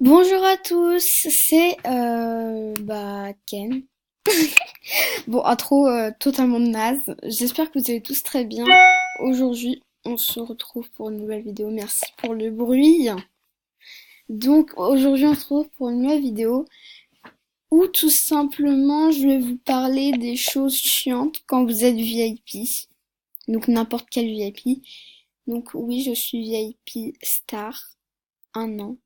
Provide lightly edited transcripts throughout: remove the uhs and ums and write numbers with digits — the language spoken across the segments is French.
Bonjour à tous, c'est Ken. Bon, intro totalement naze. J'espère que vous allez tous très bien. Aujourd'hui, on se retrouve pour une nouvelle vidéo. Merci pour le bruit. Donc aujourd'hui, on se retrouve pour une nouvelle vidéo où tout simplement, je vais vous parler des choses chiantes quand vous êtes VIP. Donc n'importe quel VIP. Donc oui, je suis VIP star. Un an.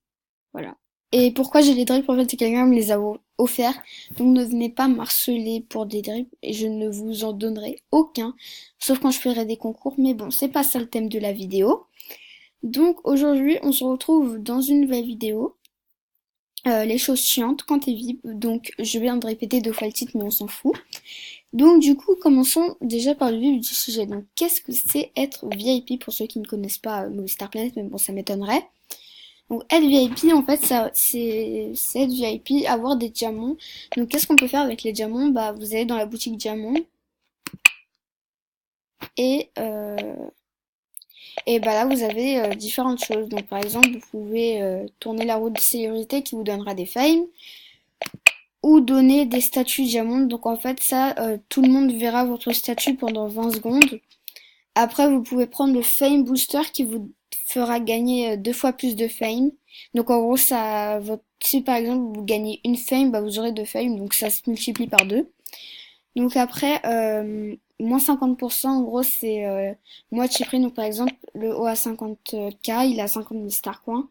Voilà. Et pourquoi j'ai les drips, en fait, c'est que quelqu'un me les a offerts. Donc ne venez pas m'harceler pour des drips et je ne vous en donnerai aucun. Sauf quand je ferai des concours. Mais bon, c'est pas ça le thème de la vidéo. Donc aujourd'hui, on se retrouve dans une nouvelle vidéo. Les choses chiantes quand t'es VIP. Donc je viens de répéter deux fois le titre, mais on s'en fout. Donc du coup, commençons déjà par le vif du sujet. Donc qu'est-ce que c'est être VIP pour ceux qui ne connaissent pas Movistar Planet, mais bon, ça m'étonnerait. Donc être VIP, en fait, ça, c'est être VIP, avoir des diamants. Donc qu'est-ce qu'on peut faire avec les diamants? Bah vous allez dans la boutique diamant et et bah là vous avez différentes choses. Donc par exemple vous pouvez tourner la roue de célébrité qui vous donnera des fames ou donner des statuts diamants. Donc en fait ça tout le monde verra votre statut pendant 20 secondes. Après, vous pouvez prendre le Fame Booster qui vous fera gagner deux fois plus de Fame. Donc en gros, si par exemple vous gagnez une Fame, bah, vous aurez deux Fame, donc ça se multiplie par deux. Donc après, moins 50%, en gros, c'est moitié prix. Donc par exemple, le haut à 50K, il a 50 000 star coins.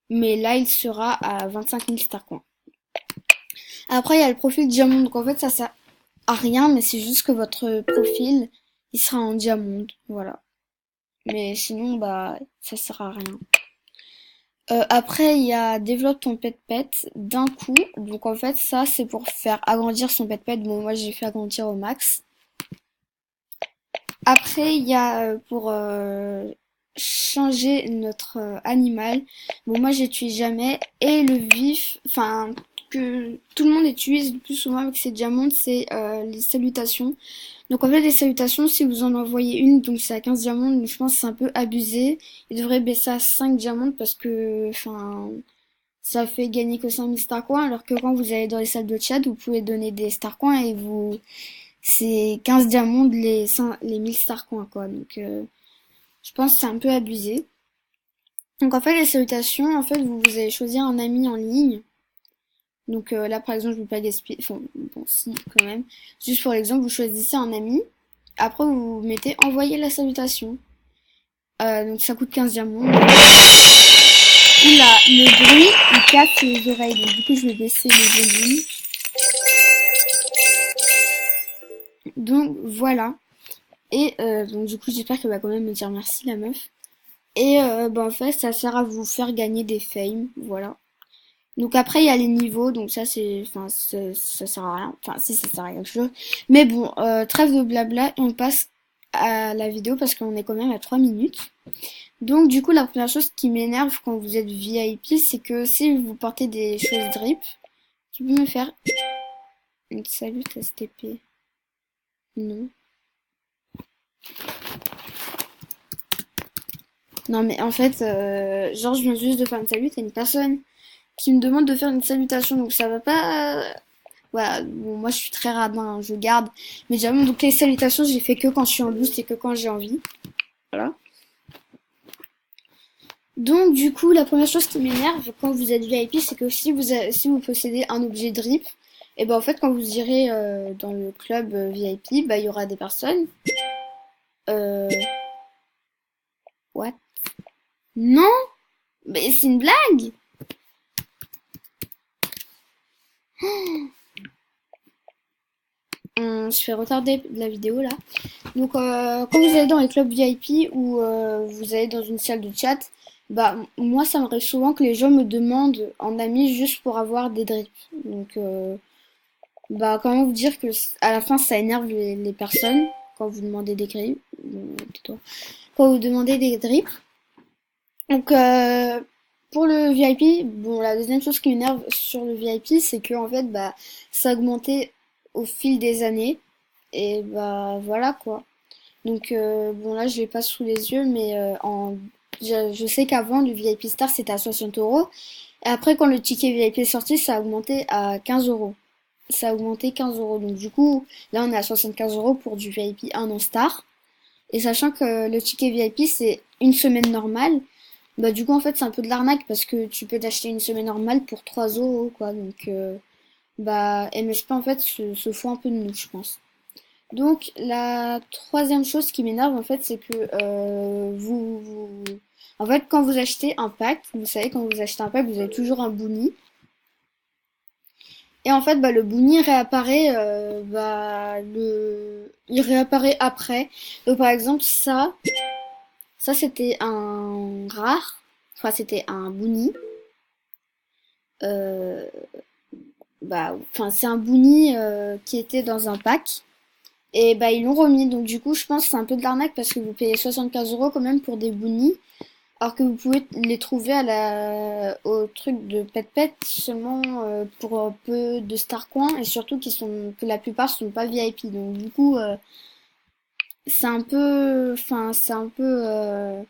Mais là, il sera à 25 000 star coins. Après, il y a le profil diamant. Donc en fait, ça sert à rien, mais c'est juste que votre profil, il sera en diamant. Voilà. Mais sinon, bah, ça sert à rien. Après, il y a développe ton pet d'un coup. Donc en fait, ça, c'est pour faire agrandir son pet. Bon, moi, j'ai fait agrandir au max. Après, il y a pour changer notre animal. Bon, moi, j'utilise jamais. Et le vif, enfin, que tout le monde utilise le plus souvent avec ses diamants, c'est les salutations. Donc en fait, les salutations, si vous en envoyez une, donc c'est à 15 diamants, donc je pense que c'est un peu abusé. Il devrait baisser à 5 diamants parce que, enfin, ça fait gagner que 5000 star coins, alors que quand vous allez dans les salles de chat, vous pouvez donner des star coins et c'est 15 diamants les 1000 star coins, quoi. Donc, je pense que c'est un peu abusé. Donc en fait, les salutations, en fait, vous allez choisir un ami en ligne. Donc là, par exemple, je ne vais pas gaspiller. Enfin, bon, si, quand même. Juste pour l'exemple, vous choisissez un ami. Après, vous mettez envoyer la salutation. Donc ça coûte 15 diamants. Oula, le bruit, il casse les oreilles. Donc du coup, je vais baisser le volume. Donc voilà. Et donc du coup, j'espère qu'elle va quand même me dire merci, la meuf. Et bah, en fait, ça sert à vous faire gagner des fames. Voilà. Donc après, il y a les niveaux. Donc ça, enfin, ça sert à rien. Enfin, si, ça sert à quelque chose. Mais bon, trêve de blabla. Et on passe à la vidéo parce qu'on est quand même à 3 minutes. Donc du coup, la première chose qui m'énerve quand vous êtes VIP, c'est que si vous portez des choses drip, tu peux me faire une salut STP. Non. Non mais en fait, genre je viens juste de faire une salut, t'as une personne qui me demande de faire une salutation, donc ça va pas. Voilà, bon moi je suis très radin, hein, je garde. Mais déjà, donc les salutations, je les fais que quand je suis en boost et que quand j'ai envie. Voilà. Donc du coup, la première chose qui m'énerve quand vous êtes VIP, c'est que si vous possédez un objet drip, et ben en fait quand vous irez dans le club VIP, bah il y aura des personnes. Euh, what? Non, mais c'est une blague. On se fait retarder la vidéo là. Donc quand vous allez dans les clubs VIP ou vous allez dans une salle de chat, bah moi ça m'arrive souvent que les gens me demandent en ami juste pour avoir des drips. Donc bah, comment vous dire que à la fin ça énerve les personnes quand vous demandez des drips, quand vous demandez des drips. Donc pour le VIP, bon la deuxième chose qui m'énerve sur le VIP, c'est que en fait bah ça a augmenté au fil des années et bah voilà quoi. Donc bon là je l'ai pas sous les yeux mais Je sais qu'avant, le VIP Star, c'était à 60 euros. Et après, quand le ticket VIP est sorti, ça a augmenté à 15 euros. Ça a augmenté 15 euros. Donc, du coup, là, on est à 75 euros pour du VIP 1 an Star. Et sachant que le ticket VIP, c'est une semaine normale, bah, du coup, en fait, c'est un peu de l'arnaque parce que tu peux t'acheter une semaine normale pour 3 euros, quoi. Donc, bah, MSP, en fait, se fout un peu de nous, je pense. Donc la troisième chose qui m'énerve en fait, c'est que en fait, quand vous achetez un pack, vous savez, quand vous achetez un pack, vous avez toujours un boonie. Et en fait, bah, le boonie réapparaît, il réapparaît après. Donc par exemple, ça c'était un rare, enfin c'était un boonie. Euh, enfin c'est un boonie qui était dans un pack. Et bah ils l'ont remis, donc du coup je pense que c'est un peu de l'arnaque parce que vous payez 75 euros quand même pour des boonies, alors que vous pouvez les trouver au truc de Pet Pet seulement pour un peu de Starcoin et surtout que la plupart sont pas VIP, donc du coup c'est un peu de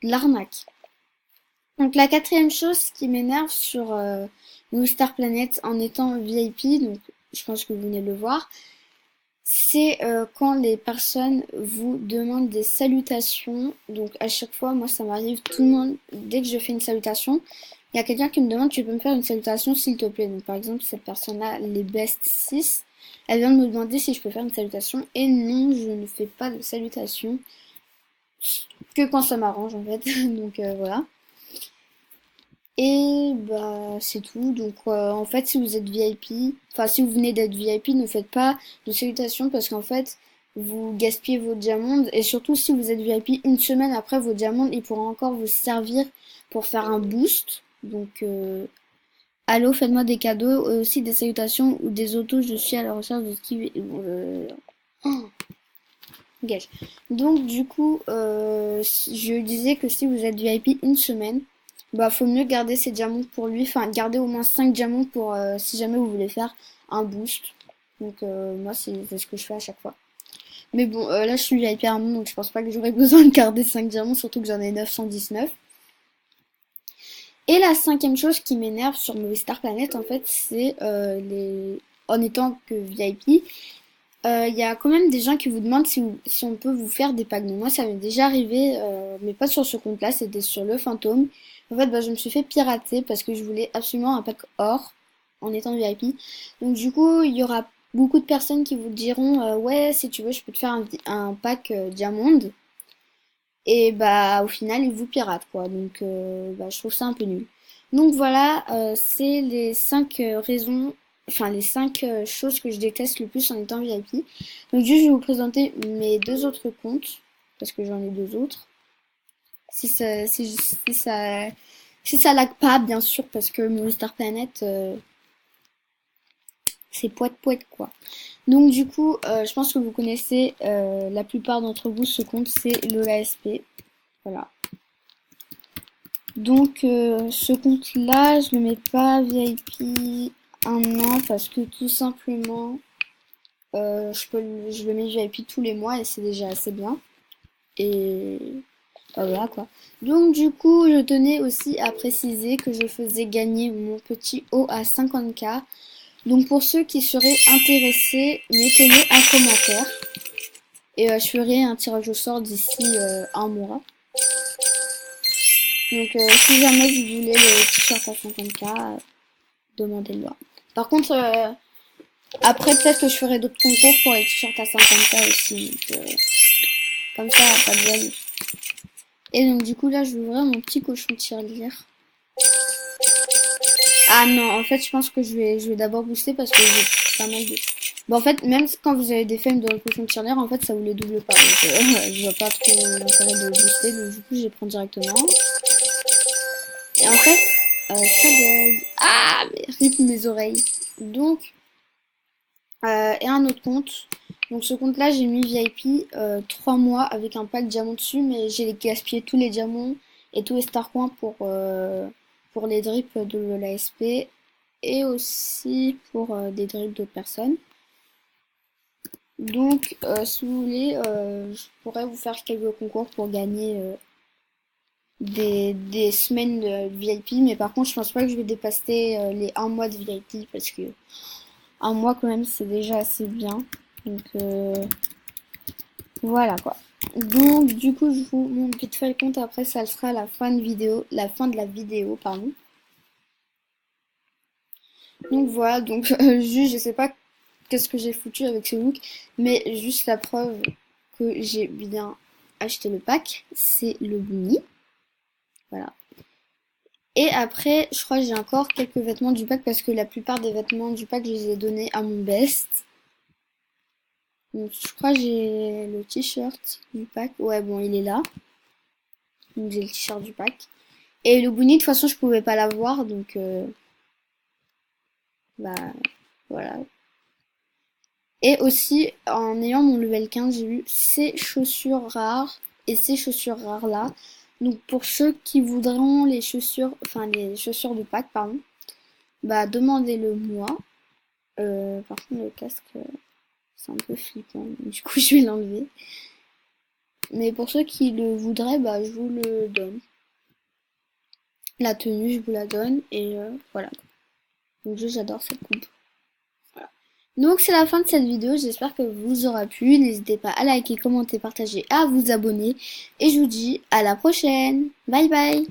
l'arnaque. Donc la quatrième chose qui m'énerve sur New Star Planet en étant VIP, donc je pense que vous venez de le voir, c'est quand les personnes vous demandent des salutations. Donc à chaque fois, moi ça m'arrive, tout le monde, dès que je fais une salutation, il y a quelqu'un qui me demande tu peux me faire une salutation s'il te plaît. Donc par exemple, cette personne-là, les Best 6, elle vient de me demander si je peux faire une salutation. Et non, je ne fais pas de salutation que quand ça m'arrange en fait. Donc voilà. Et bah c'est tout. Donc en fait si vous êtes VIP, enfin si vous venez d'être VIP, ne faites pas de salutations parce qu'en fait vous gaspillez vos diamants et surtout si vous êtes VIP une semaine après vos diamants ils pourront encore vous servir pour faire un boost. Donc allô faites-moi des cadeaux, aussi des salutations ou des autos, je suis à la recherche de qui oh, gage. Donc du coup je disais que si vous êtes VIP une semaine bah, faut mieux garder ses diamants pour lui. Enfin, garder au moins 5 diamants pour si jamais vous voulez faire un boost. Donc, moi, c'est ce que je fais à chaque fois. Mais bon, là, je suis VIP un donc je pense pas que j'aurai besoin de garder 5 diamants, surtout que j'en ai 919. Et la cinquième chose qui m'énerve sur Movie Star Planet, en fait, c'est en étant que VIP, il y a quand même des gens qui vous demandent si on peut vous faire des packs. Donc moi, ça m'est déjà arrivé, mais pas sur ce compte-là, c'était sur le fantôme. En fait, bah, je me suis fait pirater parce que je voulais absolument un pack or en étant VIP. Donc du coup, il y aura beaucoup de personnes qui vous diront, ouais, si tu veux, je peux te faire un pack Diamond. Et bah, au final, ils vous piratent, quoi. Donc, bah, je trouve ça un peu nul. Donc voilà, c'est les 5 raisons, enfin les 5 choses que je déteste le plus en étant VIP. Donc juste, je vais vous présenter mes deux autres comptes, parce que j'en ai deux autres. Si ça, si ça lag pas, bien sûr, parce que mon Star Planet, c'est poète poète, quoi. Donc du coup, je pense que vous connaissez la plupart d'entre vous ce compte, c'est Lola SP. Voilà. Donc ce compte-là, je le mets pas VIP un an parce que tout simplement, je le mets VIP tous les mois et c'est déjà assez bien. Et voilà quoi. Donc du coup, je tenais aussi à préciser que je faisais gagner mon petit haut à 50K. Donc pour ceux qui seraient intéressés, mettez-le en commentaire. Et je ferai un tirage au sort d'ici un mois. Donc si jamais vous voulez le t-shirt à 50K, demandez-le. Par contre, après peut-être que je ferai d'autres concours pour les t-shirts à 50K aussi. Donc, comme ça, pas de vol. Et donc du coup là, je vais ouvrir mon petit cochon tirelire. Ah non, en fait, je pense que je vais d'abord booster parce que j'ai pas mal de... Bon, en fait, même quand vous avez des femmes dans le cochon tirelire, en fait, ça vous les double pas. Donc, je vois pas trop l'intérêt de booster. Donc, du coup, je les prends directement. Et en fait, ça bug. Ah, mais rip mes oreilles. Donc, et un autre compte. Donc, ce compte-là, j'ai mis VIP 3 mois avec un pack diamant dessus, mais j'ai gaspillé tous les diamants et tous les star coins pour les drips de l'ASP et aussi pour des drips d'autres personnes. Donc, si vous voulez, je pourrais vous faire quelques concours pour gagner des semaines de VIP, mais par contre, je pense pas que je vais dépasser les un mois de VIP parce que un mois quand même, c'est déjà assez bien. Donc voilà quoi. Donc du coup, je vous montre vite fait le compte. Après, ça sera la fin de vidéo, la fin de la vidéo, pardon. Donc voilà. Donc juste, je sais pas qu'est-ce que j'ai foutu avec ce look, mais juste la preuve que j'ai bien acheté le pack, c'est le Bunny. Voilà. Et après, je crois que j'ai encore quelques vêtements du pack parce que la plupart des vêtements du pack, je les ai donnés à mon best. Donc, je crois que j'ai le t-shirt du pack. Ouais, bon, il est là. Donc, j'ai le t-shirt du pack. Et le Bunny, de toute façon, je pouvais pas l'avoir. Donc, bah, voilà. Et aussi, en ayant mon level 15, j'ai eu ces chaussures rares. Et ces chaussures rares là. Donc, pour ceux qui voudront les chaussures, enfin, les chaussures du pack, pardon, bah, demandez-le moi. Par contre, le casque, c'est un peu flippant. Du coup, je vais l'enlever. Mais pour ceux qui le voudraient, bah, je vous le donne. La tenue, je vous la donne. Et voilà. Donc, j'adore cette coupe. Voilà. Donc, c'est la fin de cette vidéo. J'espère que vous aura plu. N'hésitez pas à liker, commenter, partager, à vous abonner. Et je vous dis à la prochaine. Bye bye.